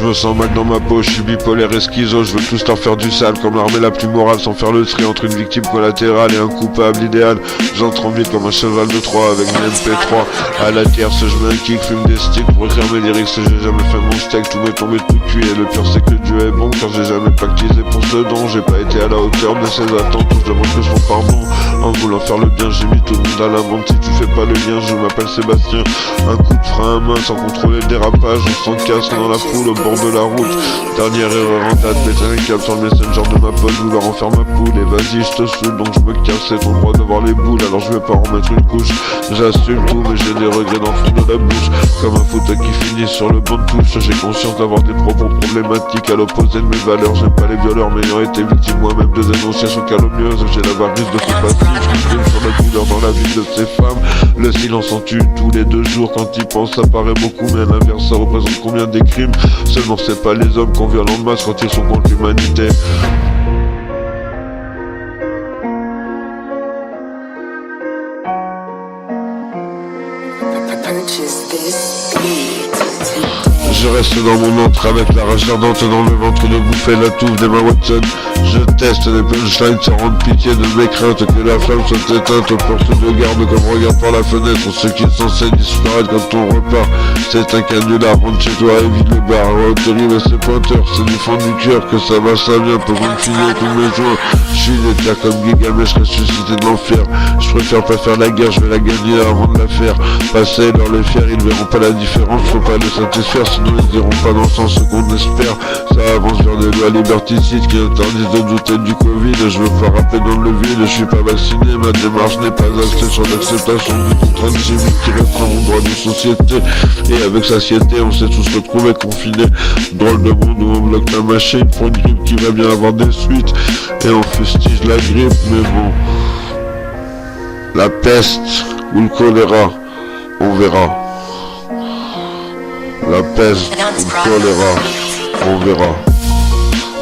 me sens mal dans ma peau, je suis bipolaire et schizo, je veux tous leur faire du sale comme l'armée la plus morale sans faire le tri entre une victime collatérale et un coupable idéal. J'entre en vite comme un cheval de Troie avec une MP3 à la tierce, je mets un kick, fume des sticks pour écrire mes lyrics, j'ai jamais fait mon steak, tout m'est tombé tout cuit et le pire c'est que Dieu est bon car j'ai jamais pactisé pour ce don, j'ai pas été à la hauteur de ses attentes, je demande que son pardon, en voulant faire le bien j'ai mis tout le monde à l'amende, si tu fais pas le lien je m'appelle Sébastien, un coup de frein à main sans contrôler le dérapage, on s'encasse dans la foule au bord de la route, dernière erreur en date, péter un câble sur le messenger de ma pote, vouloir en faire ma poule, et vas-y je te saoule donc je me casse, c'est ton droit d'avoir les boules, alors je vais pas en mettre une couche, j'assume tout mais j'ai des regrets dans le fond de la bouche, comme un fauteuil qui finit sur le banc de touche, j'ai conscience d'avoir des propos problématiques à l'opposé de mes valeurs, j'aime pas les violeurs mais ayant été victime moi-même de dénonciations calomnieuses, j'ai l'avarice de tout passif, je filme sur la douleur dans la vie de ces femmes, le silence en tue tous les 2 jours, quand ils pensent ça paraît beaucoup mais à l'inverse ça représente combien des crimes, seulement c'est pas les hommes qu'on viole en masse quand ils sont contre l'humanité. Je reste dans mon antre avec la rage ardente dans le ventre de bouffer la touffe d'Emma Watson. Je teste les punchlines sans rendre pitié de mes craintes que la flamme soit éteinte aux portes de garde comme regarde par la fenêtre. Ce qui est censé disparaître quand on repart, c'est un canular, rentre chez toi et vide le bar. Terrible ces pointeurs, c'est du fond du cœur que ça va, ça vient pour me filer tous mes jours. Je suis déter comme Gilgamesh ressuscité de l'enfer. Je préfère pas faire la guerre, je vais la gagner avant de la faire. Passer leur les faire, ils verront pas la différence, faut pas les satisfaire, sinon ils iront pas dans le sens qu'on espère. Ça avance vers des lois liberticides qui interdisent de douter du Covid. Je veux pas rapper dans le vide, je suis pas vacciné, ma démarche n'est pas axée sur l'acceptation du contrainte civique qui restreint mon droit de société. Et avec satiété, on s'est tous retrouvés confinés. Drôle de monde où on bloque la machine pour une grippe qui va bien avoir des suites. Et on fustige la grippe, mais bon. La peste ou le choléra, on verra. La peste ou le choléra, on verra.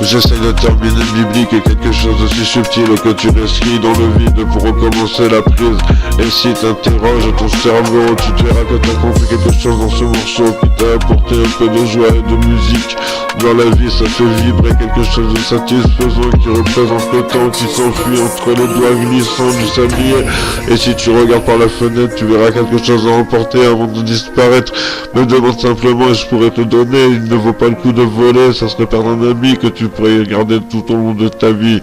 J'essaie de terminer biblique et quelque chose d'aussi subtil que tu rescris dans le vide pour recommencer la prise. Et si t'interroges ton cerveau, tu te verras que t'as compris quelque chose dans ce morceau qui t'a apporté un peu de joie et de musique. Dans la vie ça fait vibrer quelque chose de satisfaisant qui représente le temps qui s'enfuit entre les doigts glissants du sablier. Et si tu regardes par la fenêtre, tu verras quelque chose à emporter avant de disparaître. Me demande simplement et je pourrais te donner, il ne vaut pas le coup de voler, ça serait perdre un ami que tu pourrais garder tout au long de ta vie.